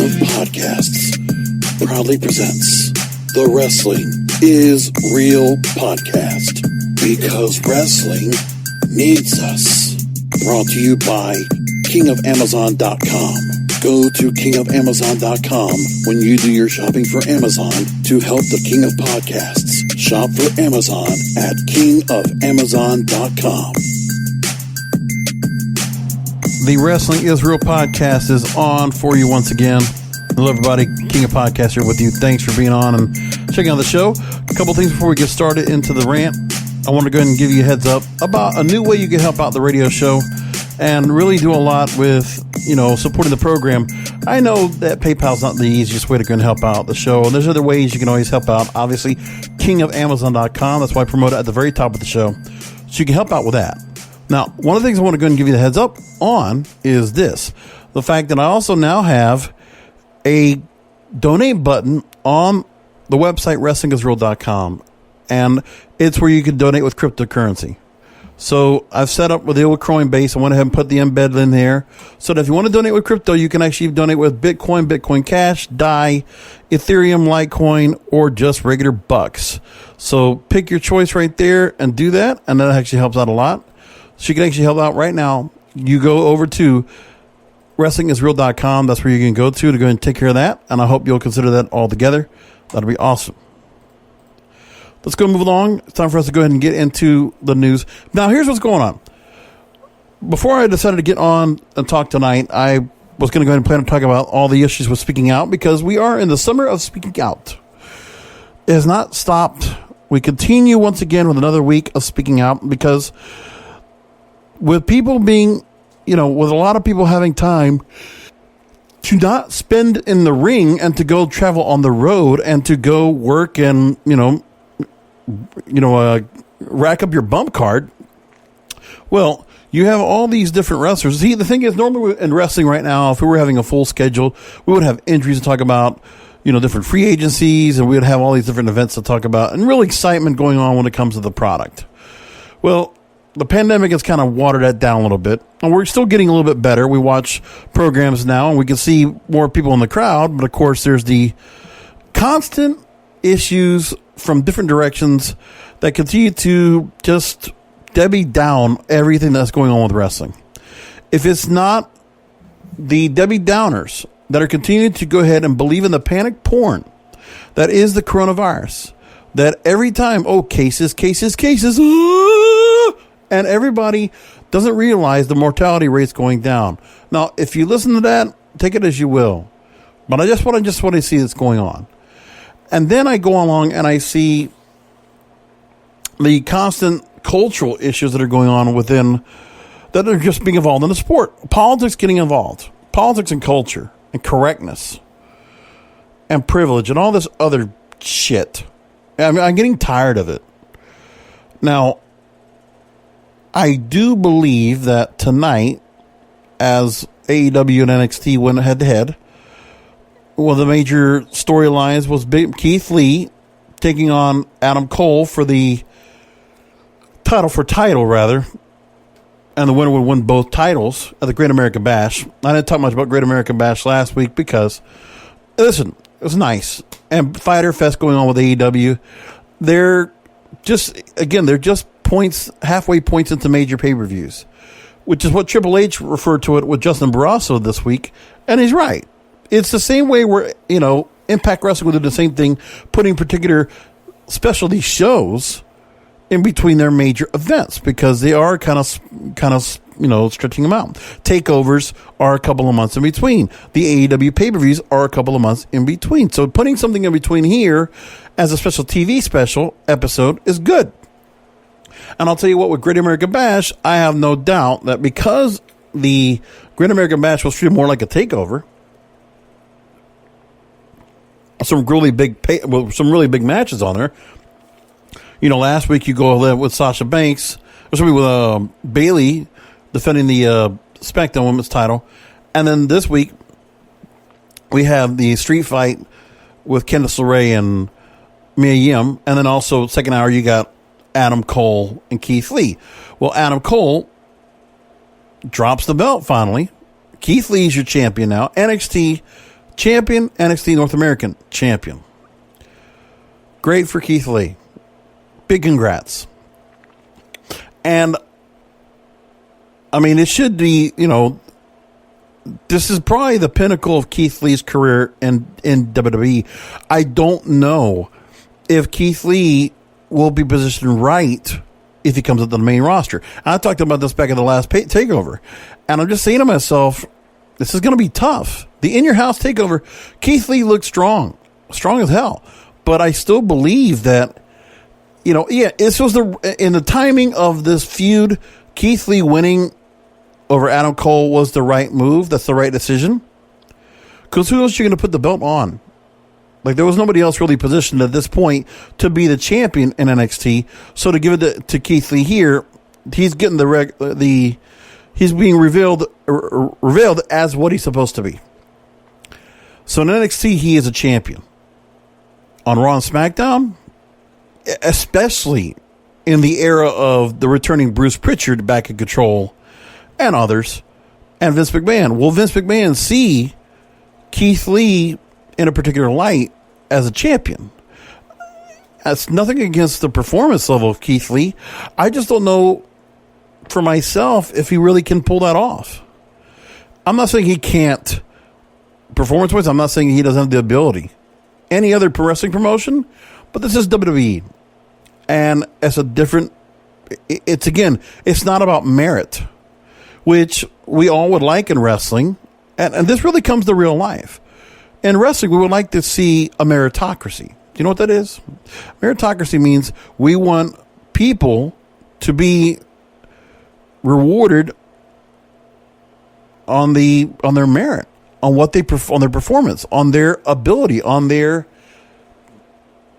of Podcasts proudly presents the Wrestling is Real podcast, because wrestling needs us. Brought to you by KingofAmazon.com. Go to KingofAmazon.com when you do your shopping for Amazon to help the King of Podcasts. Shop for Amazon at KingofAmazon.com. The Wrestling is Real podcast is on for you once again. Hello, everybody. King of Podcasts here with you. Thanks for being on and checking out the show. A couple things before we get started into the rant. I want to go ahead and give you a heads up about a new way you can help out the radio show and really do a lot with, supporting the program. I know that PayPal's not the easiest way to go and help out the show, and there's other ways you can always help out. Obviously, KingofAmazon.com. That's why I promote it at the very top of the show, so you can help out with that. Now, one of the things I want to go ahead and give you the heads up on is this. The fact that I also now have a donate button on the website wrestlingisreal.com, and it's where you can donate with cryptocurrency. So I've set up with the old Coinbase. I went ahead and put the embed in there so that if you want to donate with crypto, you can actually donate with Bitcoin, Bitcoin Cash, DAI, Ethereum, Litecoin, or just regular bucks. So pick your choice right there and do that, and that actually helps out a lot. So you can actually help out right now. You go over to wrestlingisreal.com. That's where you can go to go and take care of that. And I hope you'll consider that all together. That'll be awesome. Let's go move along. It's time for us to go ahead and get into the news. Now, here's what's going on. Before I decided to get on and talk tonight, I was going to go ahead and plan to talk about all the issues with speaking out, because we are in the summer of speaking out. It has not stopped. We continue once again with another week of speaking out, because with people being, with a lot of people having time to not spend in the ring and to go travel on the road and to go work and, rack up your bump card. Well, you have all these different wrestlers. See, the thing is, normally in wrestling right now, if we were having a full schedule, we would have injuries to talk about, different free agencies, and we would have all these different events to talk about, and real excitement going on when it comes to the product. Well, the pandemic has kind of watered that down a little bit, and we're still getting a little bit better. We watch programs now, and we can see more people in the crowd, but of course, there's the constant issues from different directions that continue to just Debbie down everything that's going on with wrestling. If it's not the Debbie Downers that are continuing to go ahead and believe in the panic porn that is the coronavirus, that every time, cases, and everybody doesn't realize the mortality rate's going down. Now, if you listen to that, take it as you will. But I just want to see what's going on. And then I go along and I see the constant cultural issues that are going on within, that are just being involved in the sport. Politics getting involved. Politics and culture and correctness and privilege and all this other shit. I'm getting tired of it. Now, I do believe that tonight, as AEW and NXT went head-to-head, one of the major storylines was Keith Lee taking on Adam Cole for the title, rather. And the winner would win both titles at the Great American Bash. I didn't talk much about Great American Bash last week because, listen, it was nice. And Fighter Fest going on with AEW. They're just points, halfway points into major pay-per-views, which is what Triple H referred to it with Justin Barrasso this week. And he's right. It's the same way where, Impact Wrestling will do the same thing, putting particular specialty shows in between their major events, because they are kind of stretching them out. Takeovers are a couple of months in between. The AEW pay-per-views are a couple of months in between. So putting something in between here as a special TV special episode is good. And I'll tell you what, with Great American Bash, I have no doubt that because the Great American Bash was treated more like a takeover, some really big matches on there. Last week you go with Sasha Banks, with Bayley defending the SmackDown Women's title, and then this week we have the street fight with Candice LeRae and Mia Yim, and then also second hour you got Adam Cole and Keith Lee. Well, Adam Cole drops the belt finally. Keith Lee's your champion now. NXT champion, NXT North American champion. Great for Keith Lee. Big congrats. And, I mean, it should be, this is probably the pinnacle of Keith Lee's career in WWE. I don't know if Keith Lee will be positioned right if he comes up to the main roster. I talked about this back in the last takeover, and I'm just saying to myself, this is going to be tough. The in-your-house takeover, Keith Lee looked strong as hell, but I still believe that, this was in the timing of this feud, Keith Lee winning over Adam Cole was the right move. That's the right decision. Because who else are you going to put the belt on? Like, there was nobody else really positioned at this point to be the champion in NXT. So to give it to Keith Lee here, he's getting he's being revealed as what he's supposed to be. So in NXT, he is a champion. On Raw and SmackDown, especially in the era of the returning Bruce Pritchard back in control and others, and Vince McMahon. Will Vince McMahon see Keith Lee in a particular light as a champion? That's nothing against the performance level of Keith Lee. I just don't know for myself if he really can pull that off. I'm not saying he can't performance-wise. I'm not saying he doesn't have the ability. Any other pro wrestling promotion, but this is WWE. And it's it's not about merit, which we all would like in wrestling. And this really comes to real life. In wrestling, we would like to see a meritocracy. Do you know what that is? Meritocracy means we want people to be rewarded on their merit, on what they on their performance, on their ability, on their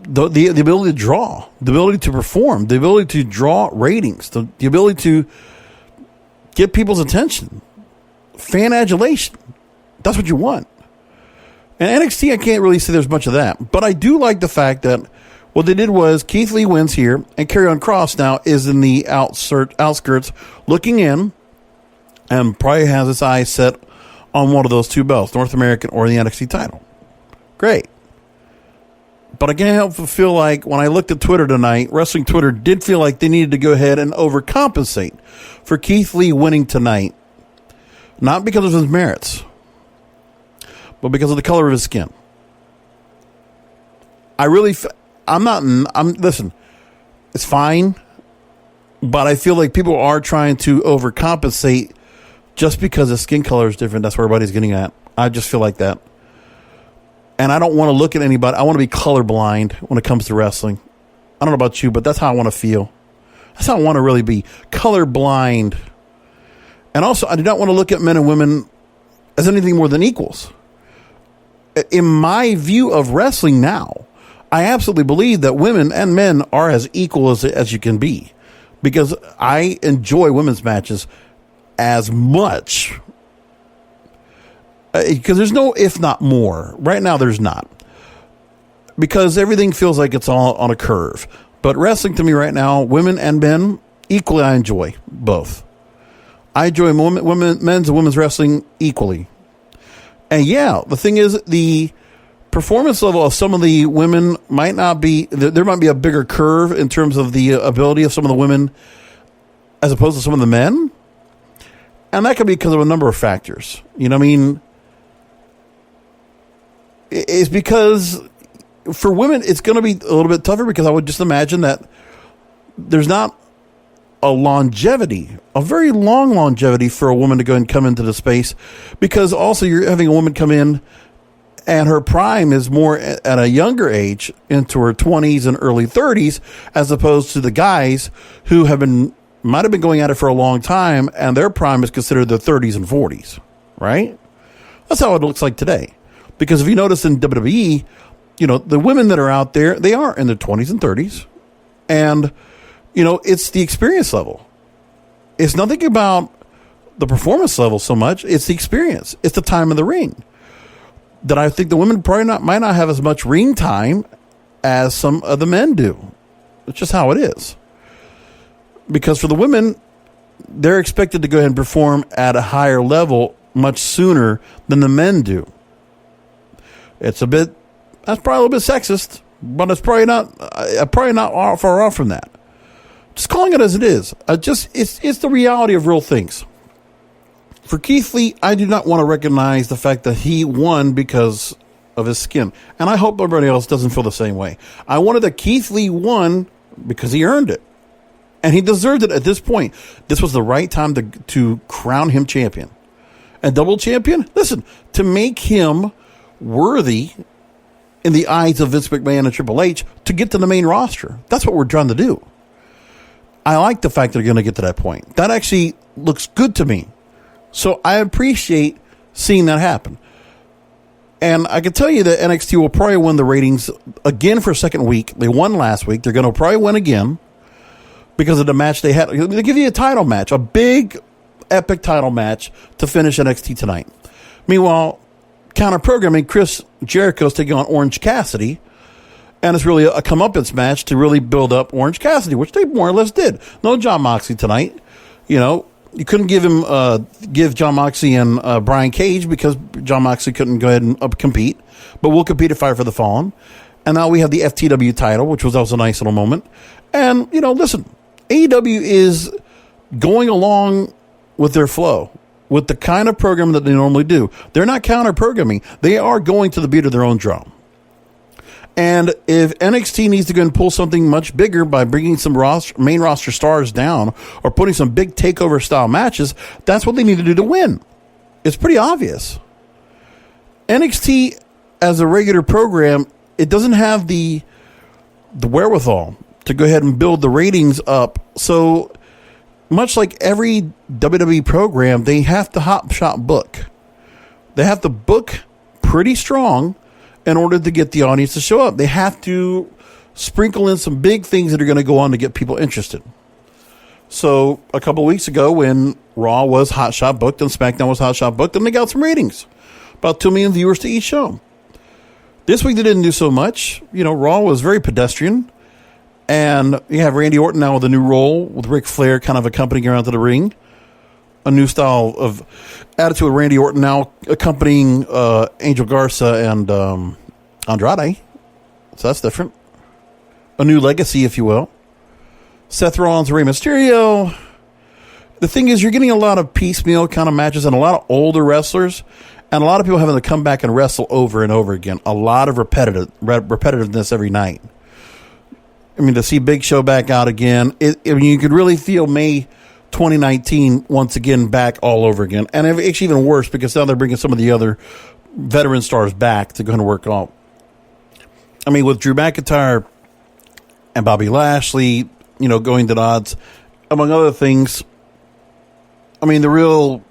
the ability to draw, the ability to perform, the ability to draw ratings, the ability to get people's attention, fan adulation. That's what you want. And NXT, I can't really say there's much of that. But I do like the fact that what they did was Keith Lee wins here, and Karrion Kross now is in the outskirts looking in, and probably has his eyes set on one of those two belts, North American or the NXT title. Great. But I can't help but feel like when I looked at Twitter tonight, Wrestling Twitter did feel like they needed to go ahead and overcompensate for Keith Lee winning tonight. Not because of his merits, but because of the color of his skin. Listen, it's fine, but I feel like people are trying to overcompensate just because the skin color is different. That's where everybody's getting at. I just feel like that. And I don't want to look at anybody. I want to be colorblind when it comes to wrestling. I don't know about you, but that's how I want to feel. That's how I want to really be. Colorblind. And also, I do not want to look at men and women as anything more than equals. In my view of wrestling now, I absolutely believe that women and men are as equal as you can be. Because I enjoy women's matches as much. Because there's no if not more. Right now, there's not. Because everything feels like it's all on a curve. But wrestling to me right now, women and men, equally I enjoy both. I enjoy men's and women's wrestling equally. And yeah, the thing is, the performance level of some of the women might not be, there might be a bigger curve in terms of the ability of some of the women as opposed to some of the men. And that could be because of a number of factors. You know what I mean? It's because for women, it's going to be a little bit tougher because I would just imagine that there's not a longevity, a very long longevity for a woman to go and come into the space, because also you're having a woman come in and her prime is more at a younger age, into her 20s and early 30s, as opposed to the guys who might have been going at it for a long time and their prime is considered the 30s and 40s, right? That's how it looks like today. Because if you notice in WWE, the women that are out there, they are in their 20s and 30s. And, it's the experience level. It's nothing about the performance level so much. It's the experience. It's the time in the ring. That I think the women might not have as much ring time as some of the men do. It's just how it is. Because for the women, they're expected to go ahead and perform at a higher level much sooner than the men do. That's probably a little bit sexist, but it's probably not far off from that. Just calling it as it is. It's the reality of real things. For Keith Lee, I do not want to recognize the fact that he won because of his skin. And I hope everybody else doesn't feel the same way. I wanted that Keith Lee won because he earned it. And he deserved it at this point. This was the right time to crown him champion. And double champion? Listen, to make him worthy in the eyes of Vince McMahon and Triple H to get to the main roster. That's what we're trying to do. I like the fact that they're going to get to that point. That actually looks good to me. So I appreciate seeing that happen. And I can tell you that NXT will probably win the ratings again for a second week. They won last week. They're going to probably win again because of the match they had. They give you a title match, a big, epic title match to finish NXT tonight. Meanwhile, counter-programming, Chris Jericho's taking on Orange Cassidy. And it's really a comeuppance match to really build up Orange Cassidy, which they more or less did. No Jon Moxley tonight. You know, you couldn't give Jon Moxley and Brian Cage because Jon Moxley couldn't go ahead and compete. But we'll compete at Fight for the Fallen. And now we have the FTW title, which was also a nice little moment. And, you know, listen, AEW is going along with their flow, with the kind of program that they normally do. They're not counter-programming. They are going to the beat of their own drum. And if NXT needs to go and pull something much bigger by bringing some main roster stars down or putting some big takeover style matches, that's what they need to do to win. It's pretty obvious. NXT as a regular program, it doesn't have the wherewithal to go ahead and build the ratings up. So much like every WWE program, they have to hop shop book. They have to book pretty strong in order to get the audience to show up. They have to sprinkle in some big things that are going to go on to get people interested. So a couple of weeks ago when Raw was hot shot booked and SmackDown was hot shot booked, and they got some ratings. About 2 million viewers to each show. This week they didn't do so much. You know, Raw was very pedestrian. And you have Randy Orton now with a new role with Ric Flair kind of accompanying around to the ring. A new style of attitude with Randy Orton now accompanying Angel Garza and Andrade. So that's different. A new legacy, if you will. Seth Rollins, Rey Mysterio. The thing is, you're getting a lot of piecemeal kind of matches and a lot of older wrestlers and a lot of people having to come back and wrestle over and over again. A lot of repetitiveness every night. I mean, to see Big Show back out again, you could really feel May 2019 once again back all over again. And it's even worse because now they're bringing some of the other veteran stars back to go and work on. I mean, with Drew McIntyre and Bobby Lashley, you know, going to the odds, among other things. I mean, the real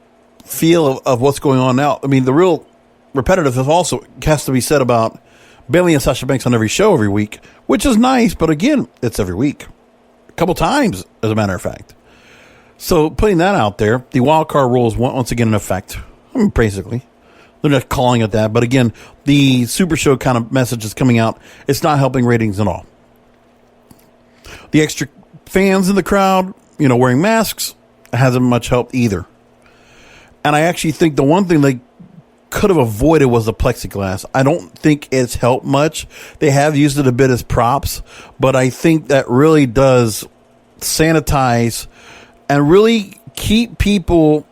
feel of what's going on now. I mean, the real repetitive also has to be said about Bayley and Sasha Banks on every show every week, which is nice, but again, it's every week. A couple times, as a matter of fact. So, putting that out there, the wild card rule is once again in effect. I mean, basically. They're not calling it that, but again, the Super Show kind of message is coming out. It's not helping ratings at all. The extra fans in the crowd, you know, wearing masks, hasn't much helped either. And I actually think the one thing they could have avoided was the plexiglass. I don't think it's helped much. They have used it a bit as props, but I think that really does sanitize and really keep people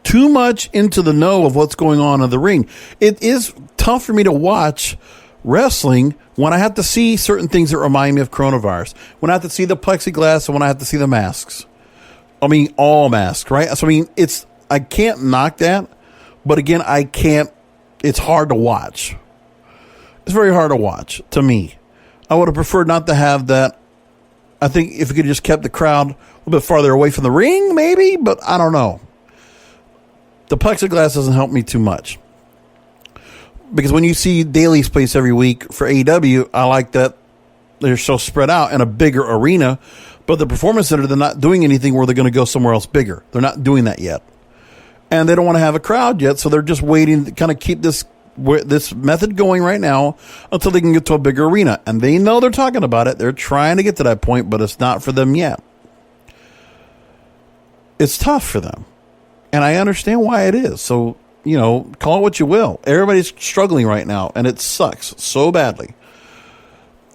too much into the know of what's going on in the ring. It is tough for me to watch wrestling when I have to see certain things that remind me of coronavirus. When I have to see the plexiglass and when I have to see the masks. I mean, all masks, right? So, I mean, I can't knock that. But again, it's hard to watch. It's very hard to watch, to me. I would have preferred not to have that. I think if we could have just kept the crowd a little bit farther away from the ring, maybe, but I don't know. The plexiglass doesn't help me too much. Because when you see Daly's place every week for AEW, I like that they're so spread out in a bigger arena. But the Performance Center, they're not doing anything where they're going to go somewhere else bigger. They're not doing that yet. And they don't want to have a crowd yet, so they're just waiting to kind of keep this method going right now until they can get to a bigger arena. And they know they're talking about it. They're trying to get to that point, but it's not for them yet. It's tough for them. And I understand why it is. So call it what you will. Everybody's struggling right now, and it sucks so badly.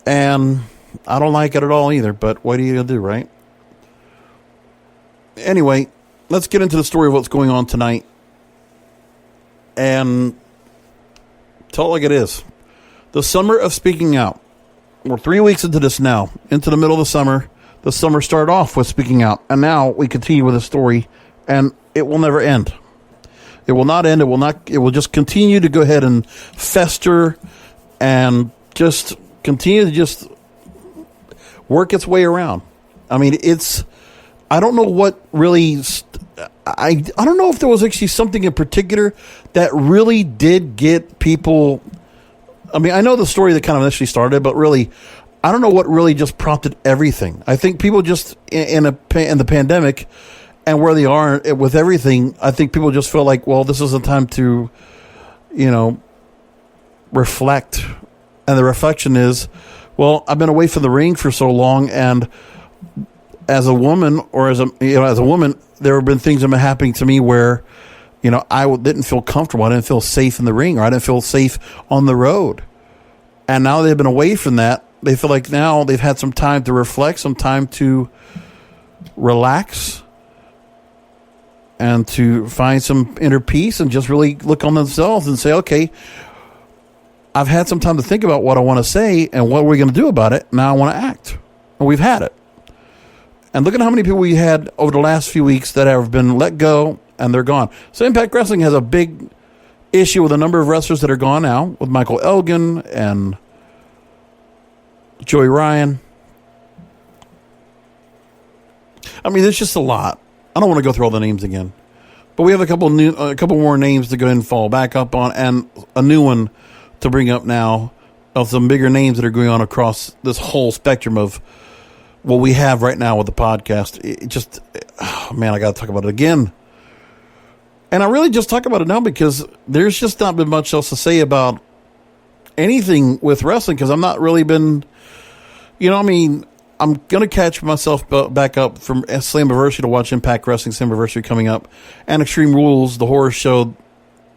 And I don't like it at all either, but what are you going to do, right? Anyway, let's get into the story of what's going on tonight. And tell it like it is. The summer of speaking out. We're 3 weeks into this now, into the middle of the summer. The summer started off with speaking out, and now we continue with the story, and it will never end. It will not end. It will just continue to go ahead and fester and just continue to just work its way around. I mean, I don't know what really, I don't know if there was actually something in particular that really did get people. I mean, I know the story that kind of initially started, but really, I don't know what really just prompted everything. I think people just in the pandemic and where they are with everything, I think people just feel like, well, this is a time to, reflect. And the reflection is, well, I've been away from the ring for so long, and as a woman, or as a woman, there have been things that have been happening to me where, I didn't feel comfortable. I didn't feel safe in the ring, or I didn't feel safe on the road. And now they've been away from that. They feel like now they've had some time to reflect, some time to relax, and to find some inner peace and just really look on themselves and say, okay, I've had some time to think about what I want to say and what we're going to do about it. Now I want to act. And we've had it. And look at how many people we had over the last few weeks that have been let go and they're gone. So Impact Wrestling has a big issue with a number of wrestlers that are gone now, with Michael Elgin and Joey Ryan. I mean, there's just a lot. I don't want to go through all the names again, but we have a couple more names to go ahead and fall back up on, and a new one to bring up now of some bigger names that are going on across this whole spectrum of what we have right now with the podcast. I got to talk about it again. And I really just talk about it now because there's just not been much else to say about anything with wrestling, because I'm not really been, I'm going to catch myself back up from Slammiversary to watch Impact Wrestling Slammiversary coming up, and Extreme Rules, the horror show,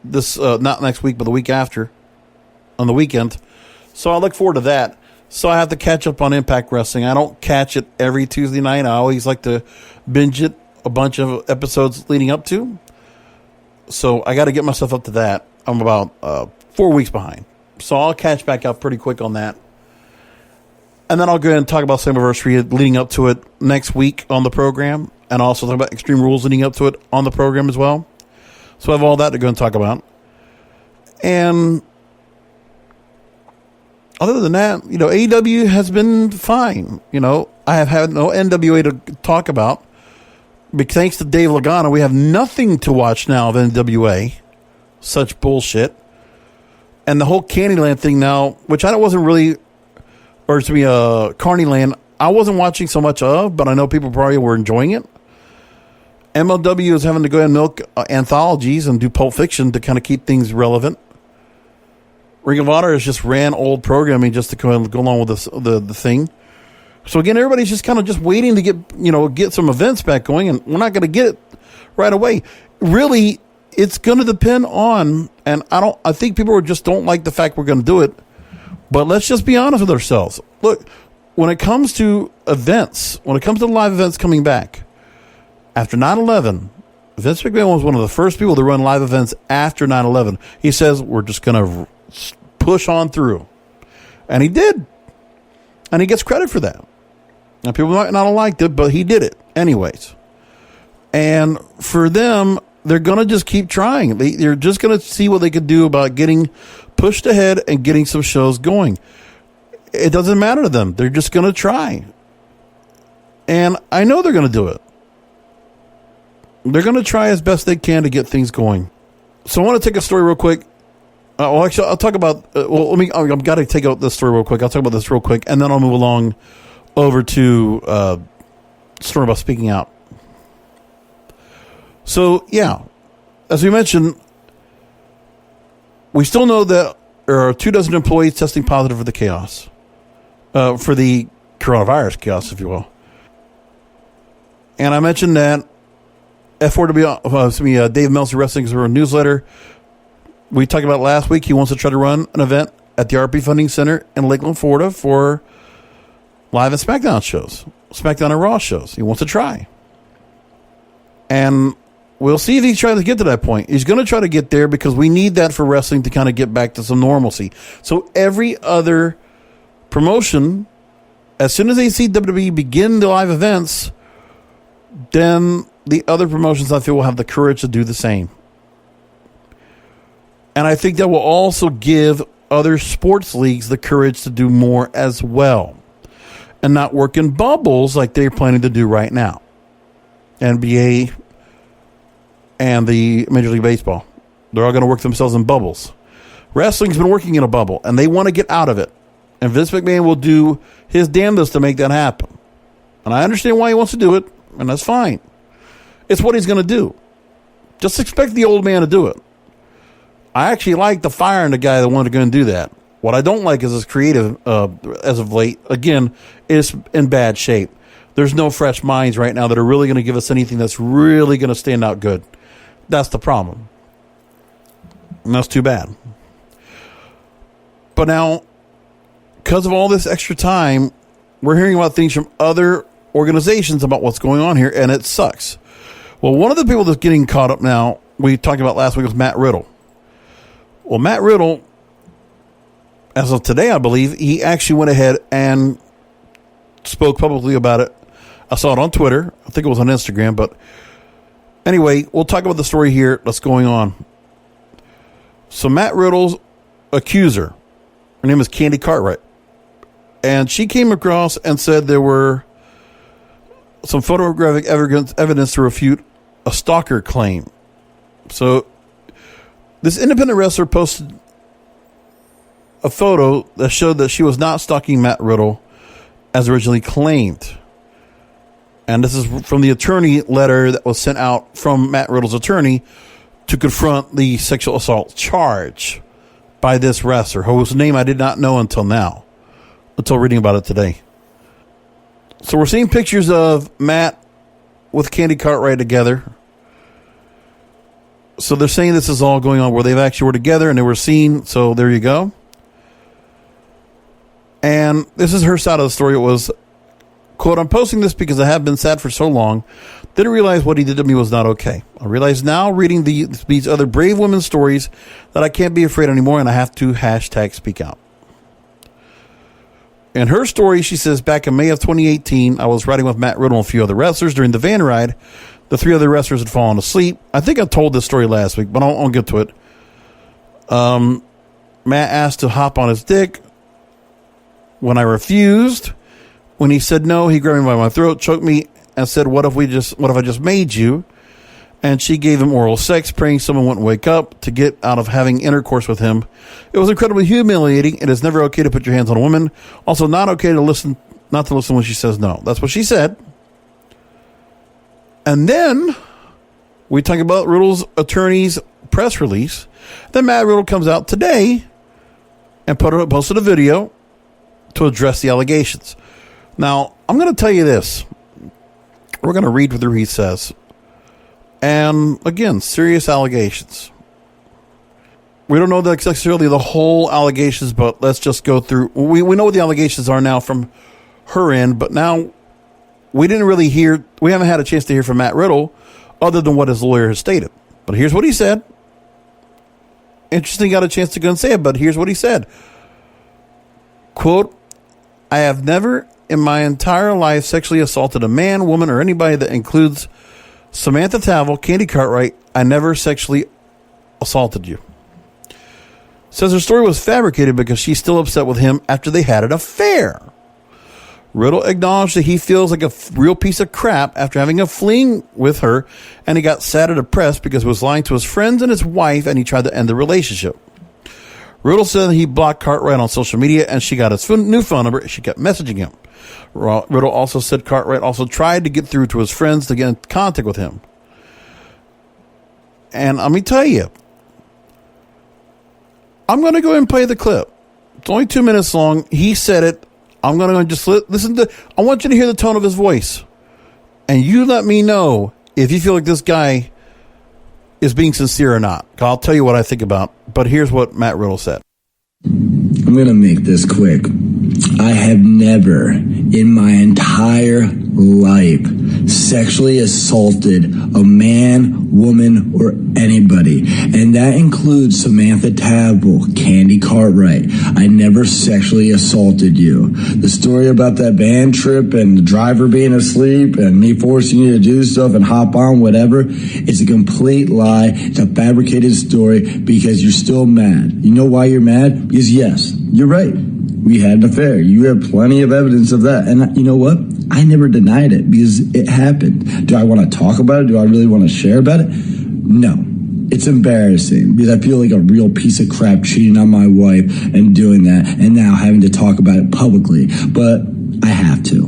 this not next week, but the week after, on the weekend. So I look forward to that. So I have to catch up on Impact Wrestling. I don't catch it every Tuesday night. I always like to binge it, a bunch of episodes leading up to. So I got to get myself up to that. I'm about 4 weeks behind. So I'll catch back up pretty quick on that. And then I'll go ahead and talk about Slammiversary leading up to it next week on the program. And also talk about Extreme Rules leading up to it on the program as well. So I have all that to go and talk about. And other than that, AEW has been fine. I have had no NWA to talk about. But thanks to Dave Lagana, we have nothing to watch now of NWA. Such bullshit. And the whole Candyland thing now, which I wasn't really, or to me, Carnyland, I wasn't watching so much of, but I know people probably were enjoying it. MLW is having to go ahead and milk anthologies and do Pulp Fiction to kind of keep things relevant. Ring of Honor has just ran old programming just to go along with the thing. So again, everybody's just kind of just waiting to get some events back going, and we're not going to get it right away. Really, it's going to depend on, and I think people just don't like the fact we're going to do it. But let's just be honest with ourselves. Look, when it comes to events, when it comes to live events coming back after 9/11, Vince McMahon was one of the first people to run live events after 9/11. He says we're just going to push on through, and he did, and he gets credit for that. Now, people might not have liked it, but he did it anyways. And for them, they're going to just keep trying. They're just going to see what they could do about getting pushed ahead and getting some shows going. It doesn't matter to them. They're just going to try. And I know they're going to do it. They're going to try as best they can to get things going. So I want to take a story real quick. Actually, I'll talk about... I've got to take out this story real quick. I'll talk about this real quick, and then I'll move along over to story about speaking out. So, yeah, as we mentioned, we still know that there are 24 employees testing positive for the chaos, for the coronavirus chaos, if you will. And I mentioned that Dave Meltzer Wrestling is a newsletter We talked about last week. He wants to try to run an event at the RP Funding Center in Lakeland, Florida for live and SmackDown shows, SmackDown and Raw shows. He wants to try. And we'll see if he tries to get to that point. He's going to try to get there because we need that for wrestling to kind of get back to some normalcy. So every other promotion, as soon as they see WWE begin the live events, then the other promotions, I feel, will have the courage to do the same. And I think that will also give other sports leagues the courage to do more as well and not work in bubbles like they're planning to do right now. NBA and the Major League Baseball. They're all going to work themselves in bubbles. Wrestling's been working in a bubble, and they want to get out of it. And Vince McMahon will do his damnedest to make that happen. And I understand why he wants to do it, and that's fine. It's what he's going to do. Just expect the old man to do it. I actually like the firing the guy that wanted to go and do that. What I don't like is his creative, as of late, again, is in bad shape. There's no fresh minds right now that are really going to give us anything that's really going to stand out good. That's the problem. And that's too bad. But now, because of all this extra time, we're hearing about things from other organizations about what's going on here, and it sucks. Well, one of the people that's getting caught up now, we talked about last week, was Matt Riddle. Well, Matt Riddle, as of today, I believe, he actually went ahead and spoke publicly about it. I saw it on Twitter. I think it was on Instagram. But anyway, we'll talk about the story here that's going on. So Matt Riddle's accuser, her name is Candy Cartwright. And she came across and said there were some photographic evidence to refute a stalker claim. So this independent wrestler posted a photo that showed that she was not stalking Matt Riddle as originally claimed. And this is from the attorney letter that was sent out from Matt Riddle's attorney to confront the sexual assault charge by this wrestler, whose name I did not know until now, until reading about it today. So we're seeing pictures of Matt with Candy Cartwright together. So they're saying this is all going on where they've actually were together and they were seen. So there you go. And this is her side of the story. It was, quote, "I'm posting this because I have been sad for so long. Didn't realize what he did to me was not okay. I realize now reading these other brave women's stories that I can't be afraid anymore and I have to hashtag speak out." In her story, she says, back in May of 2018, I was riding with Matt Riddle and a few other wrestlers. During the van ride, the three other wrestlers had fallen asleep. I think I told this story last week, but I'll get to it. Matt asked to hop on his dick. When I refused, when he said no, he grabbed me by my throat, choked me, and said, what if I just made you? And she gave him oral sex, praying someone wouldn't wake up to get out of having intercourse with him. It was incredibly humiliating. It is never okay to put your hands on a woman. Also, not okay to listen, not to listen when she says no. That's what she said. And then we talk about Riddle's attorney's press release. Then Matt Riddle comes out today and posted a video to address the allegations. Now, I'm going to tell you this. We're going to read what he says. And again, serious allegations. We don't know necessarily the whole allegations, but let's just go through. We know what the allegations are now from her end, but now we haven't had a chance to hear from Matt Riddle other than what his lawyer has stated. But here's what he said. Interesting, got a chance to go and say it, but here's what he said. Quote, "I have never in my entire life sexually assaulted a man, woman, or anybody that includes Samantha Tavel, Candy Cartwright. I never sexually assaulted you." Says her story was fabricated because she's still upset with him after they had an affair. Riddle acknowledged that he feels like a real piece of crap after having a fling with her, and he got sad and depressed because he was lying to his friends and his wife, and he tried to end the relationship. Riddle said he blocked Cartwright on social media, and she got his new phone number. She kept messaging him. Riddle also said Cartwright also tried to get through to his friends to get in contact with him. And let me tell you, I'm going to go ahead and play the clip. It's only 2 minutes long. He said it. I'm going to just listen to. I want you to hear the tone of his voice, and you let me know if you feel like this guy is being sincere or not. I'll tell you what I think about, but here's what Matt Riddle said. I'm going to make this quick. I have never in my entire life sexually assaulted a man, woman, or anybody. And that includes Samantha Tavel, Candy Cartwright. I never sexually assaulted you. The story about that van trip and the driver being asleep and me forcing you to do stuff and hop on, whatever, it's a complete lie. It's a fabricated story because you're still mad. You know why you're mad? Because yes, you're right. We had an affair. You have plenty of evidence of that. And you know what? I never denied it because it happened. Do I want to talk about it? Do I really want to share about it? No. It's embarrassing because I feel like a real piece of crap cheating on my wife and doing that and now having to talk about it publicly. But I have to.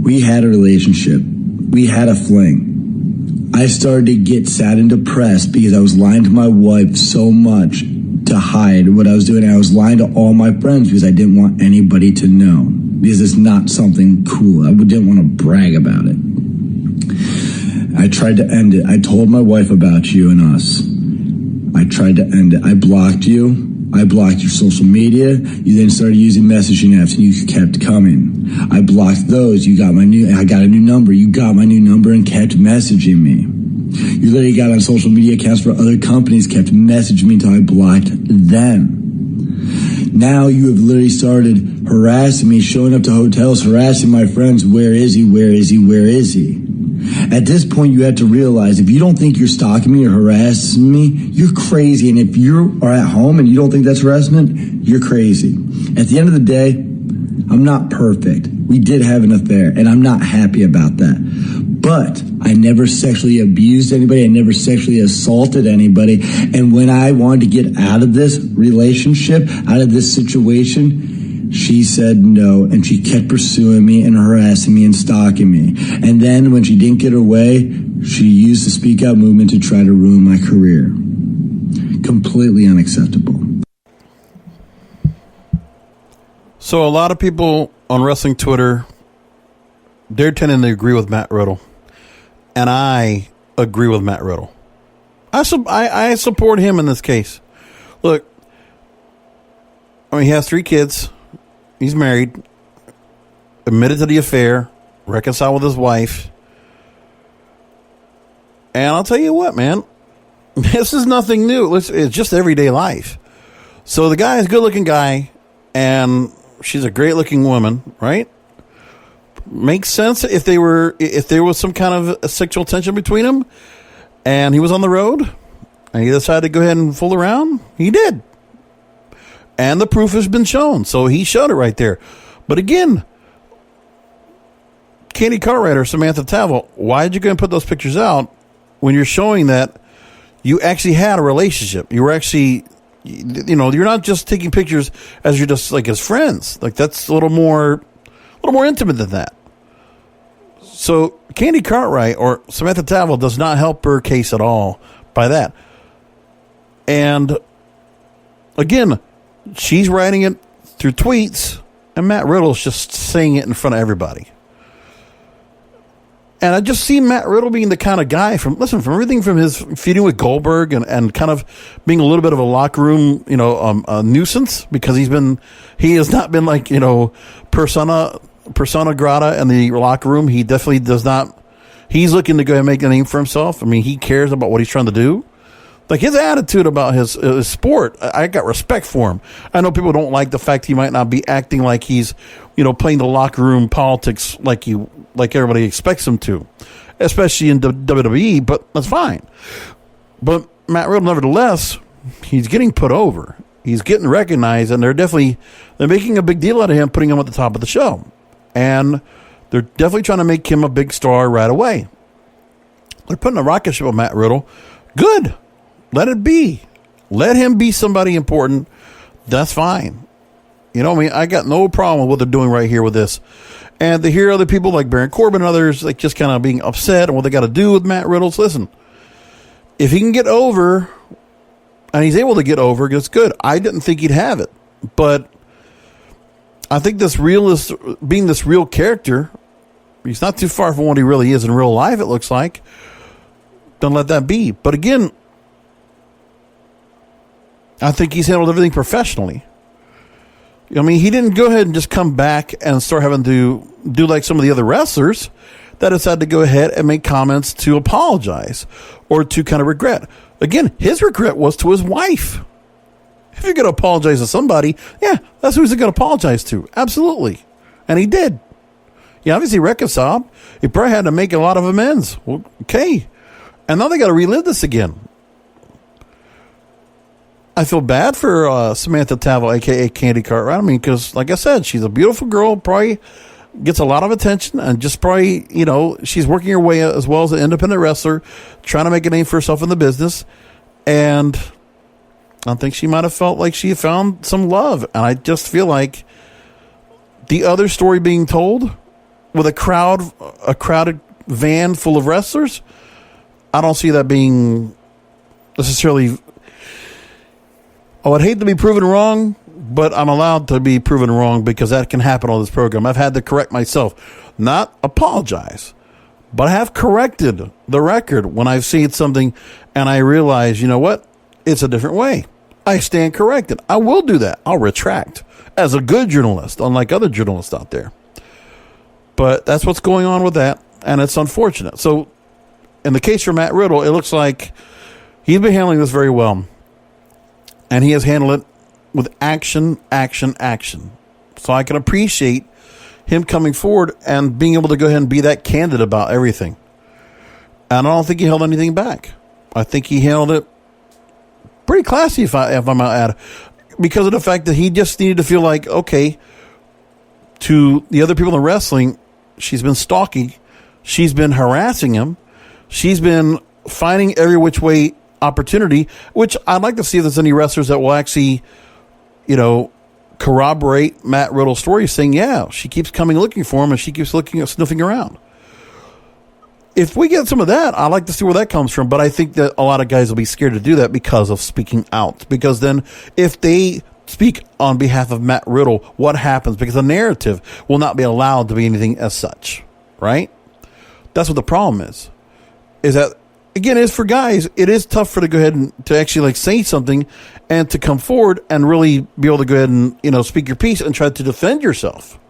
We had a relationship. We had a fling. I started to get sad and depressed because I was lying to my wife so much to hide what I was doing. I was lying to all my friends because I didn't want anybody to know, because it's not something cool. I didn't want to brag about it. I tried to end it. I told my wife about you and us. I tried to end it. I blocked you. I blocked your social media. You then started using messaging apps and you kept coming. I blocked those. I got a new number. You got my new number and kept messaging me. You literally got on social media accounts for other companies, kept messaging me until I blocked them. Now you have literally started harassing me, showing up to hotels, harassing my friends. Where is he? Where is he? Where is he? At this point, you have to realize if you don't think you're stalking me or harassing me, you're crazy. And if you are at home and you don't think that's harassment, you're crazy. At the end of the day, I'm not perfect. We did have an affair, and I'm not happy about that. But I never sexually abused anybody. I never sexually assaulted anybody. And when I wanted to get out of this relationship, out of this situation, she said no. And she kept pursuing me and harassing me and stalking me. And then when she didn't get her way, she used the Speak Out movement to try to ruin my career. Completely unacceptable. So a lot of people on wrestling Twitter, they're tending to agree with Matt Riddle. And I agree with Matt Riddle. I support him in this case. Look, I mean, he has 3 kids. He's married. Admitted to the affair. Reconciled with his wife. And I'll tell you what, man. This is nothing new. It's just everyday life. So the guy is a good-looking guy. And she's a great-looking woman, right? Makes sense if there was some kind of a sexual tension between them and he was on the road and he decided to go ahead and fool around. He did. And the proof has been shown. So he showed it right there. But again, Candy Cartwright or Samantha Tavel, why did you go and put those pictures out when you're showing that you actually had a relationship? You were actually, you're not just taking pictures as you're just like as friends. Like that's a little more intimate than that. So Candy Cartwright or Samantha Tavel does not help her case at all by that. And again, she's writing it through tweets, and Matt Riddle's just saying it in front of everybody. And I just see Matt Riddle being the kind of guy from everything from his feuding with Goldberg and kind of being a little bit of a locker room, a nuisance because he has not been like, persona grata in the locker room. He definitely does not. He's looking to go and make a name for himself. I mean, he cares about what he's trying to do. Like his attitude about his sport, I got respect for him. I know people don't like the fact he might not be acting like he's, playing the locker room politics like everybody expects him to, especially in WWE. But that's fine. But Matt Riddle, nevertheless, he's getting put over. He's getting recognized, and they're making a big deal out of him, putting him at the top of the show. And they're definitely trying to make him a big star right away. They're putting a rocket ship on Matt Riddle. Good. Let it be. Let him be somebody important. That's fine. I got no problem with what they're doing right here with this. And to hear other people like Baron Corbin and others like just kind of being upset and what they got to do with Matt Riddle. Listen, if he can get over, and he's able to get over, it's good. I didn't think he'd have it. But I think being this real character, he's not too far from what he really is in real life, it looks like. then let that be. But again, I think he's handled everything professionally. I mean, he didn't go ahead and just come back and start having to do like some of the other wrestlers that decided to go ahead and make comments to apologize or to kind of regret. Again, his regret was to his wife. If you're going to apologize to somebody, yeah, that's who he's going to apologize to. Absolutely. And he did. He obviously reconciled. He probably had to make a lot of amends. Well, okay. And now they got to relive this again. I feel bad for Samantha Tavel, a.k.a. Candy Cartwright. I mean, because, like I said, she's a beautiful girl, probably gets a lot of attention, and just probably, you know, she's working her way as well as an independent wrestler, trying to make a name for herself in the business. And I think she might have felt like she found some love. And I just feel like the other story being told with a crowded van full of wrestlers, I don't see that being necessarily... I would hate to be proven wrong, but I'm allowed to be proven wrong because that can happen on this program. I've had to correct myself, not apologize, but I have corrected the record when I've seen something and I realize, you know what? It's a different way. I stand corrected. I will do that. I'll retract as a good journalist, unlike other journalists out there. But that's what's going on with that, and it's unfortunate. So in the case for Matt Riddle, it looks like he's been handling this very well. And he has handled it with action. So I can appreciate him coming forward and being able to go ahead and be that candid about everything. And I don't think he held anything back. I think he handled it pretty classy, if I might add, because of the fact that he just needed to feel like, okay, to the other people in wrestling, she's been stalking, she's been harassing him, she's been finding every which way opportunity, which I'd like to see if there's any wrestlers that will actually, you know, corroborate Matt Riddle's story, saying, yeah, she keeps coming looking for him and she keeps sniffing around. If we get some of that, I'd like to see where that comes from, but I think that a lot of guys will be scared to do that because of speaking out. Because then if they speak on behalf of Matt Riddle, what happens? Because the narrative will not be allowed to be anything as such, right? That's what the problem is that, again, it's for guys. It is tough for to go ahead and to actually like say something and to come forward and really be able to go ahead and, you know, speak your piece and try to defend yourself.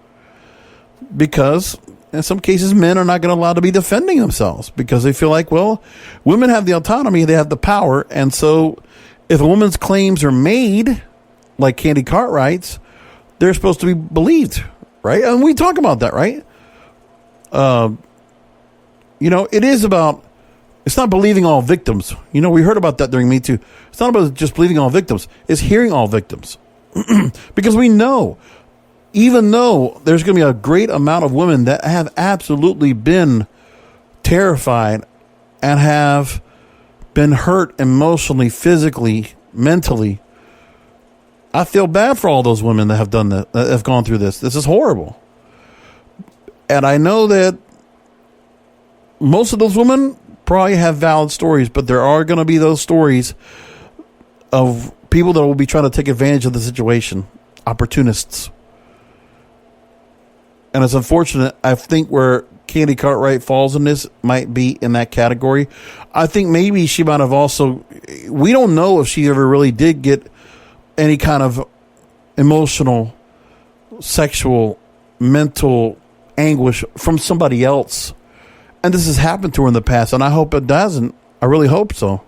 Because in some cases, men are not going to allow to be defending themselves because they feel like, well, women have the autonomy, they have the power. And so if a woman's claims are made, like Candy Cartwright's, they're supposed to be believed, right? And we talk about that, right? You know, it is about, it's not believing all victims. You know, we heard about that during Me Too. It's not about just believing all victims. It's hearing all victims. Because we know, even though there's going to be a great amount of women that have absolutely been terrified and have been hurt emotionally, physically, mentally, I feel bad for all those women that have done that, that have gone through this. This is horrible. And I know that most of those women probably have valid stories, but there are going to be those stories of people that will be trying to take advantage of the situation, opportunists. And it's unfortunate. I think where Candy Cartwright falls in this might be in that category. I think maybe she might have also, we don't know if she ever really did get any kind of emotional, sexual, mental anguish from somebody else. And this has happened to her in the past, and I hope it doesn't. I really hope so.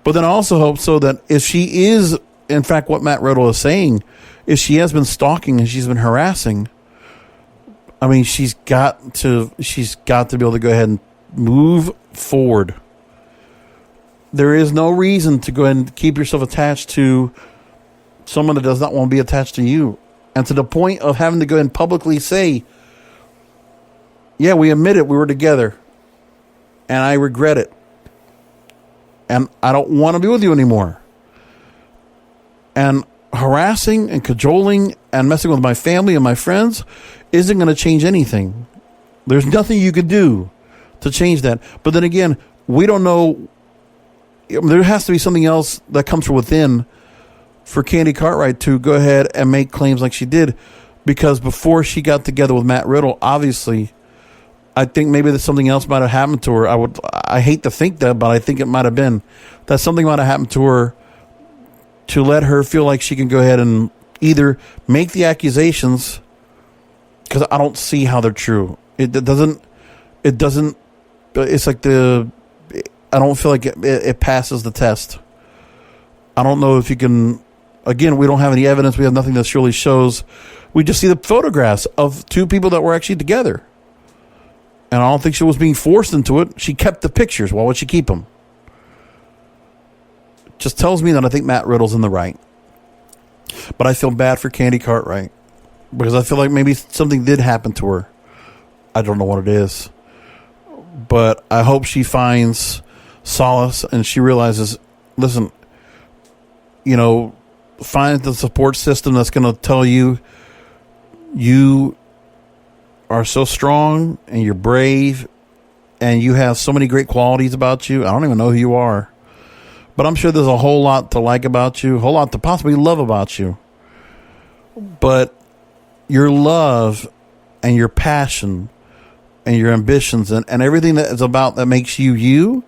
But then I also hope so that if she is, in fact, what Matt Riddle is saying, if she has been stalking and she's been harassing, I mean, she's got to be able to go ahead and move forward. There is no reason to go ahead and keep yourself attached to someone that does not want to be attached to you. And to the point of having to go ahead and publicly say, yeah, we admit it, we were together, and I regret it, and I don't want to be with you anymore. And harassing and cajoling and messing with my family and my friends isn't going to change anything. There's nothing you could do to change that. But then again, we don't know. There has to be something else that comes from within for Candy Cartwright to go ahead and make claims like she did, because before she got together with Matt Riddle, obviously, I think maybe that something else might have happened to her. I hate to think that, but I think it might have been that something might have happened to her to let her feel like she can go ahead and either make the accusations, because I don't see how they're true. It doesn't, it's like I don't feel like it passes the test. I don't know if you can, again, we don't have any evidence. We have nothing that surely shows. We just see the photographs of two people that were actually together. And I don't think she was being forced into it. She kept the pictures. Why would she keep them? Just tells me that I think Matt Riddle's in the right. But I feel bad for Candy Cartwright, because I feel like maybe something did happen to her. I don't know what it is. But I hope she finds solace and she realizes, listen, find the support system that's going to tell you are so strong and you're brave and you have so many great qualities about you. I don't even know who you are, but I'm sure there's a whole lot to like about you, a whole lot to possibly love about you. But your love and your passion and your ambitions and everything that is about that makes you,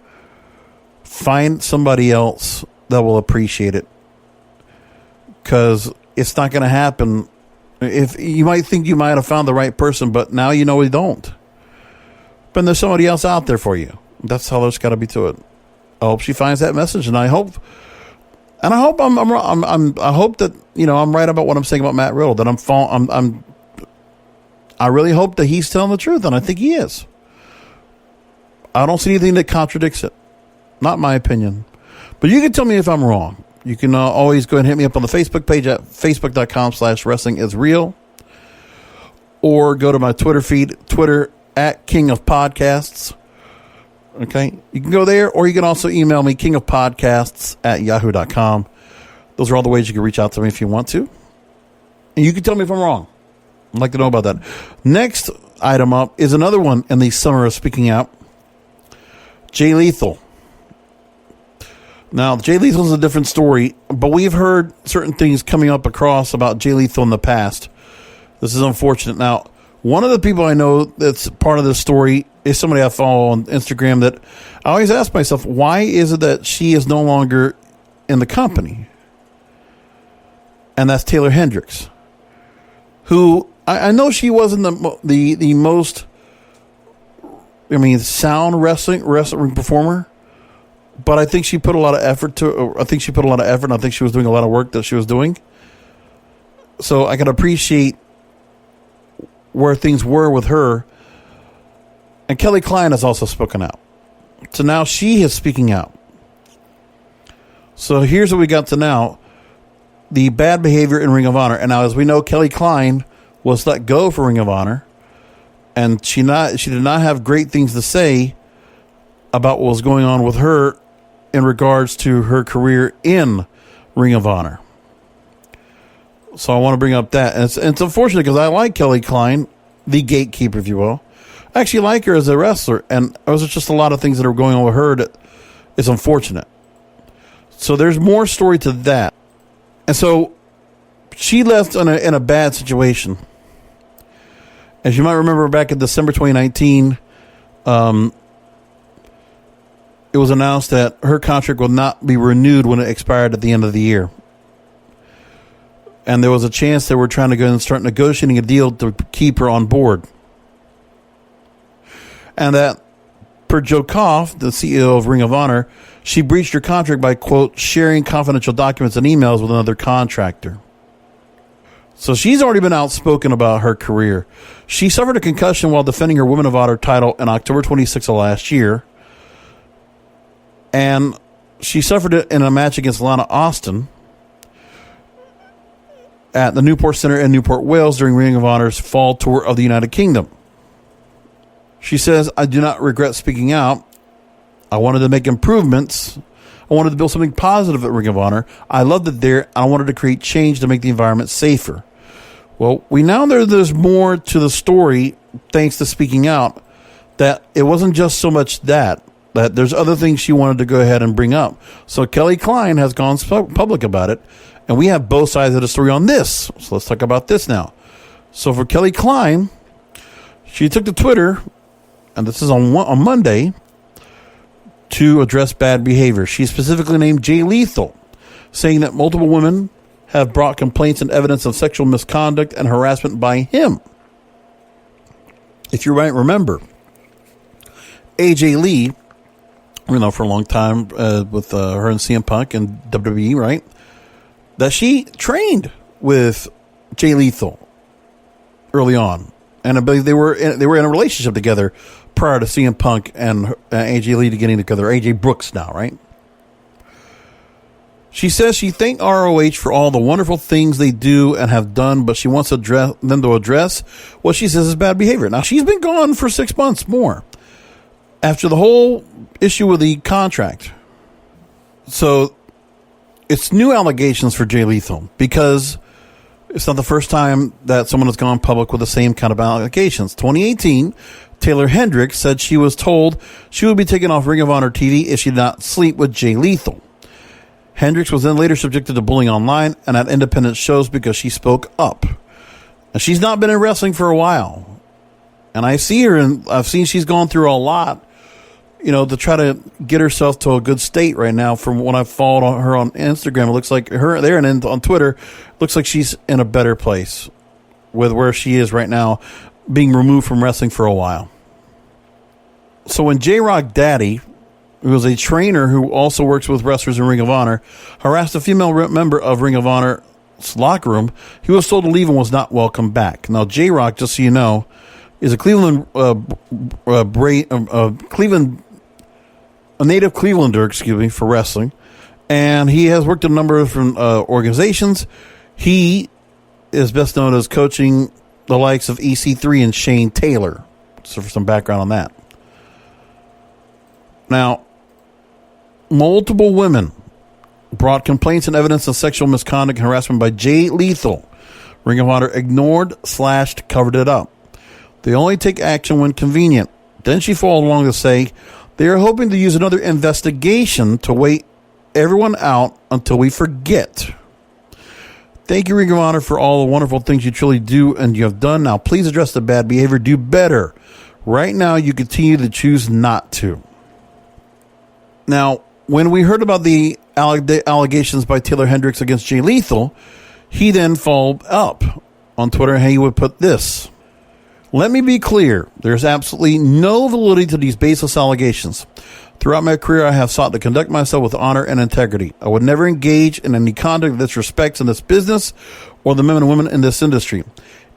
find somebody else that will appreciate it. Because it's not going to happen. If you might think you might have found the right person, but now you don't. But there's somebody else out there for you. That's how there's got to be to it. I hope she finds that message, and I hope I'm wrong. I hope that I'm right about what I'm saying about Matt Riddle. That I really hope that he's telling the truth, and I think he is. I don't see anything that contradicts it. Not my opinion, but you can tell me if I'm wrong. You can always go and hit me up on the Facebook page at facebook.com/wrestlingisreal, or go to my Twitter feed, Twitter at King of Podcasts. Okay. You can go there, or you can also email me, kingofpodcasts@yahoo.com. Those are all the ways you can reach out to me if you want to. And you can tell me if I'm wrong. I'd like to know about that. Next item up is another one in the summer of speaking out. Jay Lethal. Now, Jay Lethal is a different story, but we've heard certain things coming up across about Jay Lethal in the past. This is unfortunate. Now, one of the people I know that's part of this story is somebody I follow on Instagram that I always ask myself, why is it that she is no longer in the company? And that's Taylor Hendricks, who I know she wasn't the most, sound wrestling performer. But I think she put a lot of effort and I think she was doing a lot of work that she was doing. So I can appreciate where things were with her. And Kelly Klein has also spoken out. So now she is speaking out. So here's what we got to now. The bad behavior in Ring of Honor. And now, as we know, Kelly Klein was let go for Ring of Honor. And she did not have great things to say about what was going on with her in regards to her career in Ring of Honor. So I want to bring up that. And it's unfortunate because I like Kelly Klein, the gatekeeper, if you will. I actually like her as a wrestler, and there's just a lot of things that are going on with her that is unfortunate. So there's more story to that. And so she left in a bad situation. As you might remember, back in December 2019, it was announced that her contract would not be renewed when it expired at the end of the year. And there was a chance they were trying to go and start negotiating a deal to keep her on board. And that, per Joe Koff, the CEO of Ring of Honor, she breached her contract by, quote, sharing confidential documents and emails with another contractor. So she's already been outspoken about her career. She suffered a concussion while defending her Women of Honor title in October 26th of last year. And she suffered it in a match against Lana Austin at the Newport Center in Newport, Wales during Ring of Honor's fall tour of the United Kingdom. She says, I do not regret speaking out. I wanted to make improvements. I wanted to build something positive at Ring of Honor. I loved it there. I wanted to create change to make the environment safer. Well, we now know there's more to the story thanks to speaking out, that it wasn't just so much that there's other things she wanted to go ahead and bring up. So Kelly Klein has gone public about it, and we have both sides of the story on this. So let's talk about this now. So for Kelly Klein, she took to Twitter and this is on Monday, to address bad behavior. She specifically named Jay Lethal, saying that multiple women have brought complaints and evidence of sexual misconduct and harassment by him. If you might remember, AJ Lee, for a long time with her and CM Punk and WWE, right? That she trained with Jay Lethal early on, and I believe they were in a relationship together prior to CM Punk and AJ Lee getting together. AJ Brooks now, right? She says she thanked ROH for all the wonderful things they do and have done, but she wants them to address what she says is bad behavior. Now, she's been gone for 6 months more after the whole issue with the contract. So it's new allegations for Jay Lethal, because it's not the first time that someone has gone public with the same kind of allegations. 2018, Taylor Hendricks said she was told she would be taken off Ring of Honor TV if she did not sleep with Jay Lethal. Hendricks was then later subjected to bullying online and at independent shows because she spoke up. And she's not been in wrestling for a while. And I see her, and I've seen she's gone through a lot, to try to get herself to a good state right now. From when I followed her on Instagram, it looks like her there, and then on Twitter, looks like she's in a better place with where she is right now, being removed from wrestling for a while. So when J-Rock Daddy, who was a trainer who also works with wrestlers in Ring of Honor, harassed a female member of Ring of Honor's locker room, he was told to leave and was not welcome back. Now, J-Rock, just so you know, is a native Clevelander, for wrestling, and he has worked in a number of different organizations. He is best known as coaching the likes of EC3 and Shane Taylor. So for some background on that. Now, multiple women brought complaints and evidence of sexual misconduct and harassment by Jay Lethal. Ring of Honor ignored, slashed, covered it up. They only take action when convenient. Then she followed along to say they are hoping to use another investigation to wait everyone out until we forget. Thank you, Ring of Honor, for all the wonderful things you truly do and you have done. Now, please address the bad behavior. Do better. Right now, you continue to choose not to. Now, when we heard about the allegations by Taylor Hendricks against Jay Lethal, he then followed up on Twitter, and he would put this: "Let me be clear. There's absolutely no validity to these baseless allegations. Throughout my career, I have sought to conduct myself with honor and integrity. I would never engage in any conduct that disrespects in this business or the men and women in this industry.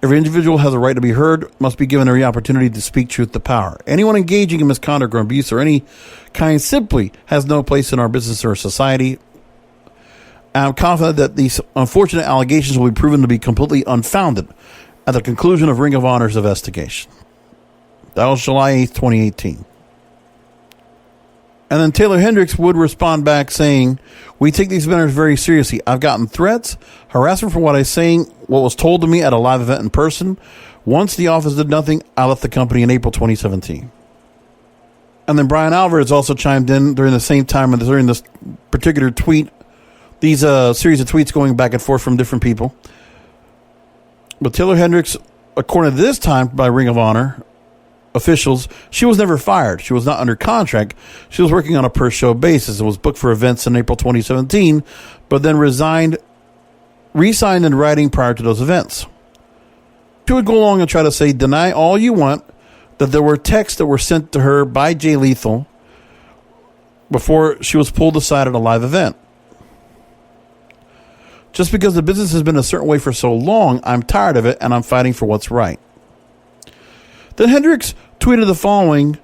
Every individual has a right to be heard, must be given every opportunity to speak truth to power. Anyone engaging in misconduct or abuse or any kind simply has no place in our business or society. I'm confident that these unfortunate allegations will be proven to be completely unfounded at the conclusion of Ring of Honor's investigation." That was July 8th, 2018. And then Taylor Hendricks would respond back saying, "We take these matters very seriously. I've gotten threats, harassment for what was told to me at a live event in person. Once the office did nothing, I left the company in April 2017. And then Brian Alvarez also chimed in during the same time and during this particular tweet, these series of tweets going back and forth from different people. But Taylor Hendricks, according to this time by Ring of Honor officials, she was never fired. She was not under contract. She was working on a per-show basis and was booked for events in April 2017, but then re-signed in writing prior to those events. She would go along and try to say, deny all you want, that there were texts that were sent to her by Jay Lethal before she was pulled aside at a live event. Just because the business has been a certain way for so long, I'm tired of it and I'm fighting for what's right. Then Hendricks tweeted the following,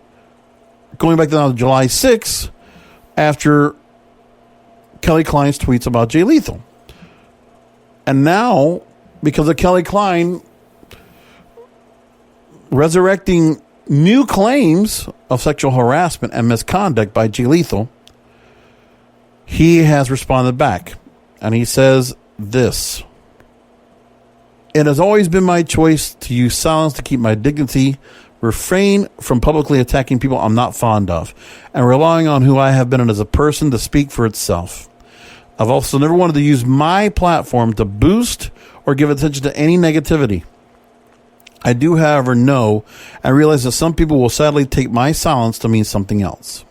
going back to July 6th, after Kelly Klein's tweets about Jay Lethal. And now, because of Kelly Klein resurrecting new claims of sexual harassment and misconduct by Jay Lethal, he has responded back. And he says this: "It has always been my choice to use silence to keep my dignity, refrain from publicly attacking people I'm not fond of, and relying on who I have been as a person to speak for itself. I've also never wanted to use my platform to boost or give attention to any negativity. I do, however, know and realize that some people will sadly take my silence to mean something else.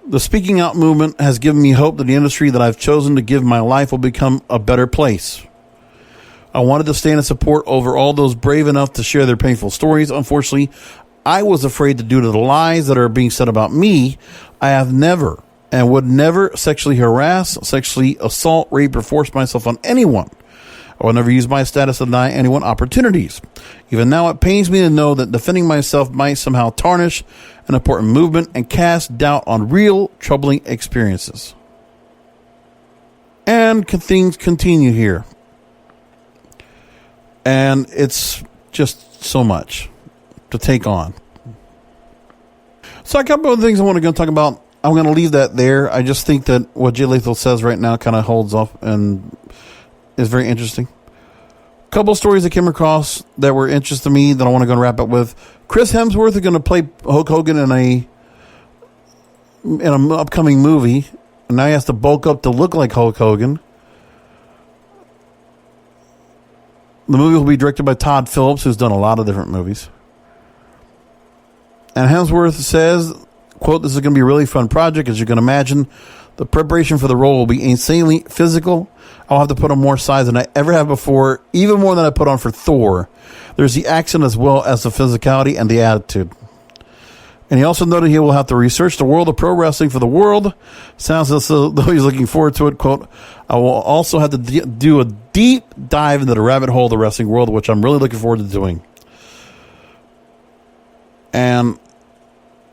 The speaking out movement has given me hope that the industry that I've chosen to give my life will become a better place. I wanted to stand in support over all those brave enough to share their painful stories. Unfortunately, I was afraid due to the lies that are being said about me. I have never and would never sexually harass, sexually assault, rape, or force myself on anyone. I will never use my status to deny anyone opportunities. Even now, it pains me to know that defending myself might somehow tarnish an important movement and cast doubt on real troubling experiences. And things continue here. And it's just so much to take on. So a couple of things I want to go talk about. I'm going to leave that there. I just think that what Jay Lethal says right now kind of holds up and is very interesting. A couple of stories that came across that were interesting to me that I want to go and wrap up with. Chris Hemsworth is going to play Hulk Hogan in an upcoming movie. And now he has to bulk up to look like Hulk Hogan. The movie will be directed by Todd Phillips, who's done a lot of different movies. And Hemsworth says, quote, "This is going to be a really fun project. As you can imagine, the preparation for the role will be insanely physical. I'll have to put on more size than I ever have before, even more than I put on for Thor. There's the accent as well as the physicality and the attitude." And he also noted he will have to research the world of pro wrestling for the world. Sounds as though he's looking forward to it. Quote, "I will also have to do a deep dive into the rabbit hole of the wrestling world, which I'm really looking forward to doing." And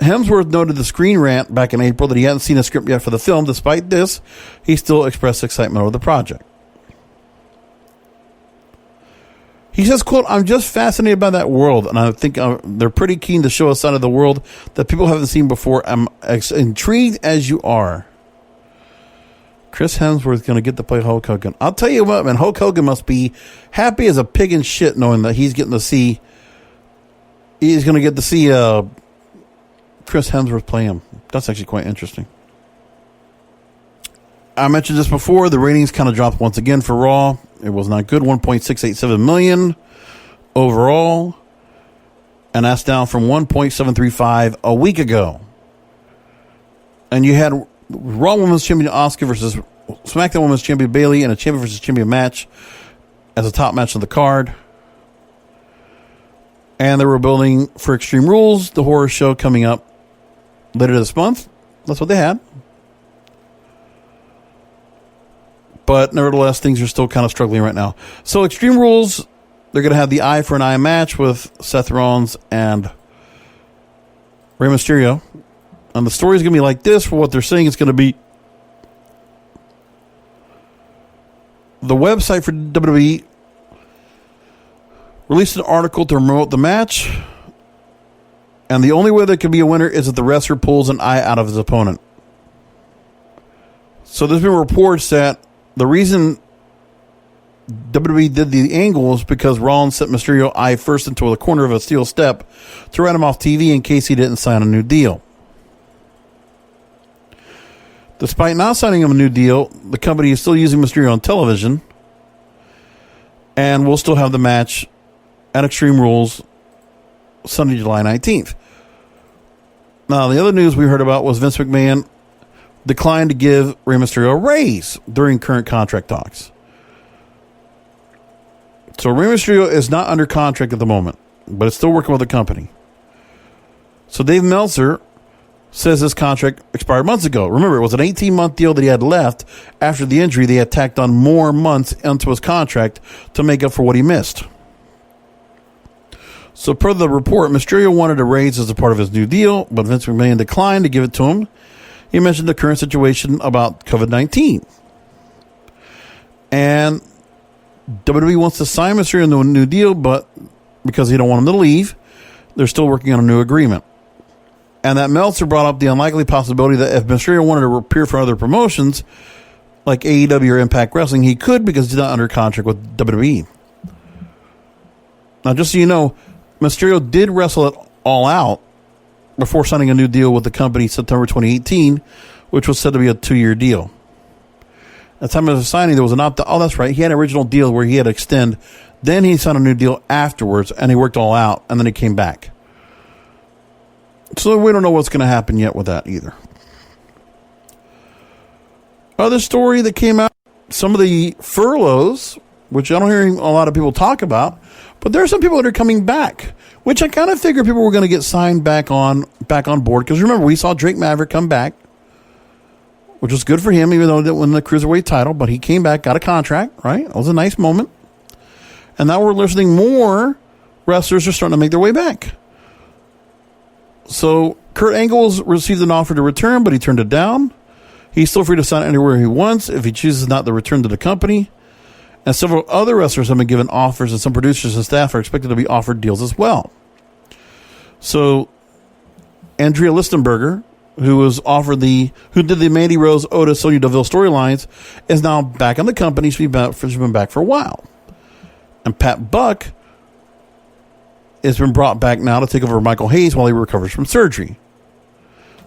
Hemsworth noted the Screen Rant back in April that he hadn't seen a script yet for the film. Despite this, he still expressed excitement over the project. He says, quote, "I'm just fascinated by that world, and I think they're pretty keen to show a side of the world that people haven't seen before. I'm intrigued as you are." Chris Hemsworth going to get to play Hulk Hogan. I'll tell you what, man, Hulk Hogan must be happy as a pig in shit knowing that he's going to get to see Chris Hemsworth play him. That's actually quite interesting. I mentioned this before. The ratings kind of dropped once again for Raw. It was not good. 1.687 million overall. And that's down from 1.735 a week ago. And you had Raw Women's Champion Asuka versus SmackDown Women's Champion Bayley in a Champion versus Champion match as a top match on the card. And they were building for Extreme Rules, the horror show coming up later this month. That's what they had. But nevertheless, things are still kind of struggling right now. So Extreme Rules, they're going to have the eye for an eye match with Seth Rollins and Rey Mysterio. And the story is going to be like this. For what they're saying, it's going to be the website for WWE released an article to promote the match. And the only way there can be a winner is if the wrestler pulls an eye out of his opponent. So there's been reports that the reason WWE did the angle is because Rollins sent Mysterio eye first into the corner of a steel step to write him off TV in case he didn't sign a new deal. Despite not signing him a new deal, the company is still using Mysterio on television and will still have the match at Extreme Rules Sunday, July 19th. Now, the other news we heard about was Vince McMahon declined to give Rey Mysterio a raise during current contract talks. So Rey Mysterio is not under contract at the moment, but it's still working with the company. So Dave Meltzer says this contract expired months ago. Remember, it was an 18-month deal that he had left. After the injury, they had tacked on more months into his contract to make up for what he missed. So per the report, Mysterio wanted a raise as a part of his new deal, but Vince McMahon declined to give it to him. He mentioned the current situation about COVID-19. And WWE wants to sign Mysterio into a new deal, but because they don't want him to leave, they're still working on a new agreement. And that Meltzer brought up the unlikely possibility that if Mysterio wanted to appear for other promotions, like AEW or Impact Wrestling, he could because he's not under contract with WWE. Now, just so you know, Mysterio did wrestle it all out before signing a new deal with the company September 2018, which was said to be a 2-year deal. At the time of the signing, there was an opt-out. Oh, that's right. He had an original deal where he had to extend Then he signed a new deal afterwards, and he worked all out, and then he came back. So we don't know what's going to happen yet with that either. Other story that came out, some of the furloughs, which I don't hear a lot of people talk about, but there are some people that are coming back, which I kind of figured people were going to get signed back on board. Because remember, we saw Drake Maverick come back, which was good for him, even though he didn't win the Cruiserweight title, but he came back, got a contract, right? That was a nice moment. And now we're listening more wrestlers are starting to make their way back. So Kurt Angle's received an offer to return, but he turned it down. He's still free to sign anywhere he wants if he chooses not to return to the company. And several other wrestlers have been given offers, and some producers and staff are expected to be offered deals as well. So Andrea Listenberger, who did the Mandy Rose, Otis, Sonya Deville storylines, is now back in the company. She's been back for a while. And Pat Buck has been brought back now to take over Michael Hayes while he recovers from surgery.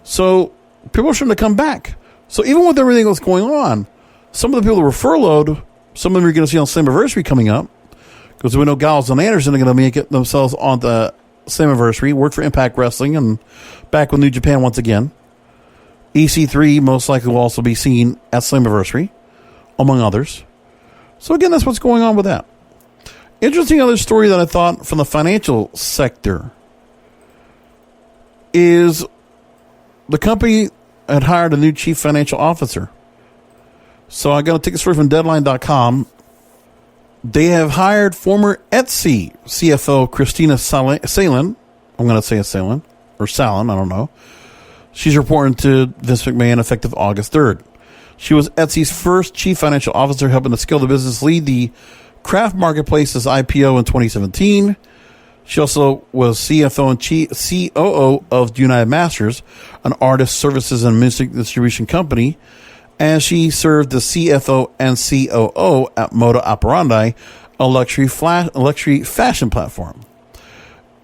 So people are starting to come back. So even with everything that's going on, some of the people that were furloughed, some of them are going to see on Slammiversary coming up, because we know Gallows and Anderson are going to make it themselves on the Slammiversary, work for Impact Wrestling, and back with New Japan once again. EC3 most likely will also be seen at Slammiversary, among others. So again, that's what's going on with that. Interesting other story that I thought from the financial sector is the company had hired a new chief financial officer. So I got to take a story from Deadline.com. They have hired former Etsy CFO Kristina Salen. I'm going to say it's Salen or Salen. I don't know. She's reporting to Vince McMahon effective August 3rd. She was Etsy's first chief financial officer, helping to scale the business, lead the Craft Marketplace's IPO in 2017. She also was CFO and COO of United Masters, an artist services and music distribution company, and she served the CFO and COO at Moda Operandi, a luxury fashion platform.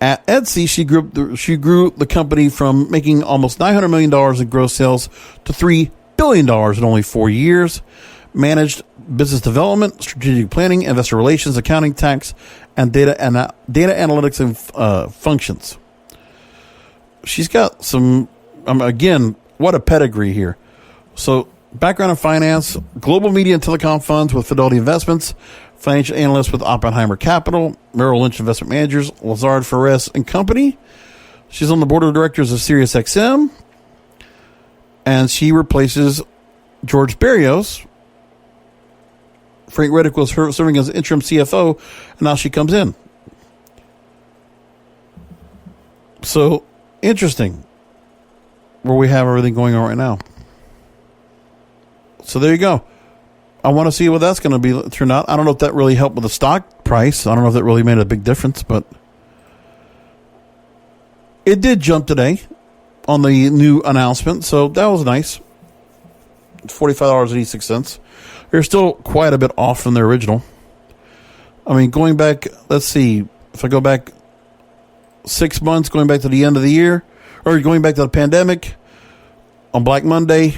At Etsy, she grew the company from making almost $900 million in gross sales to $3 billion in only 4 years. Managed business development, strategic planning, investor relations, accounting, tax, and data analytics and functions. She's got some, again, what a pedigree here. So, background in finance, global media and telecom funds with Fidelity Investments, financial analyst with Oppenheimer Capital, Merrill Lynch Investment Managers, Lazard Ferres and Company. She's on the board of directors of SiriusXM, and she replaces George Barrios. Frank Reddick was serving as interim CFO, and now she comes in. So, interesting where we have everything going on right now. So, there you go. I want to see what that's going to turn out. I don't know if that really helped with the stock price. I don't know if that really made a big difference, but it did jump today on the new announcement, so that was nice. $45.86. They're still quite a bit off from their original. I mean, going back, let's see, if I go back 6 months, going back to the end of the year, or going back to the pandemic, on Black Monday,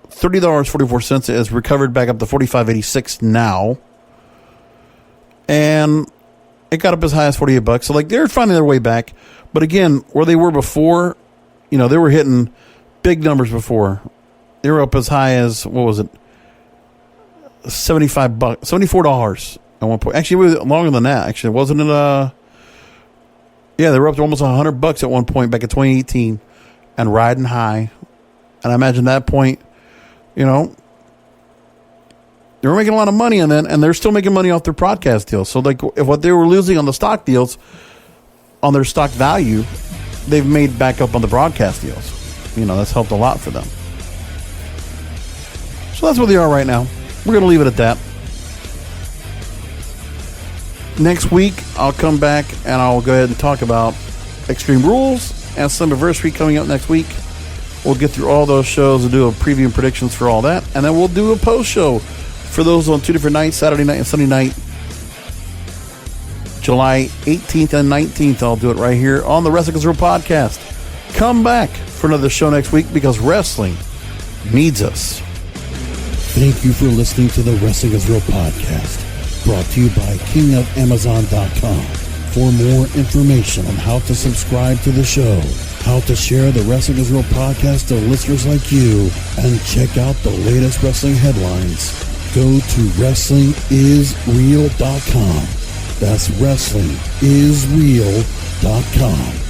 $30.44 has recovered back up to $45.86 now. And it got up as high as $48. So, like, they're finding their way back. But again, where they were before, they were hitting big numbers before. They were up as high as, what was it? $74 at one point. Actually, it was longer than that. Actually, wasn't it? Yeah, they were up to almost $100 at one point back in 2018, and riding high. And I imagine that point, they were making a lot of money, and they're still making money off their broadcast deals. So, like, if what they were losing on the stock deals, on their stock value, they've made back up on the broadcast deals. That's helped a lot for them. So that's where they are right now. We're going to leave it at that. Next week, I'll come back and I'll go ahead and talk about Extreme Rules and Slammiversary coming up next week. We'll get through all those shows and do a preview and predictions for all that. And then we'll do a post show for those on 2 different nights, Saturday night and Sunday night. July 18th and 19th. I'll do it right here on the Wrestling Is Real podcast. Come back for another show next week because wrestling needs us. Thank you for listening to the Wrestling Is Real podcast. brought to you by KingofAmazon.com. For more information on how to subscribe to the show, how to share the Wrestling Israel podcast to listeners like you, and check out the latest wrestling headlines, go to WrestlingIsReal.com. That's WrestlingIsReal.com.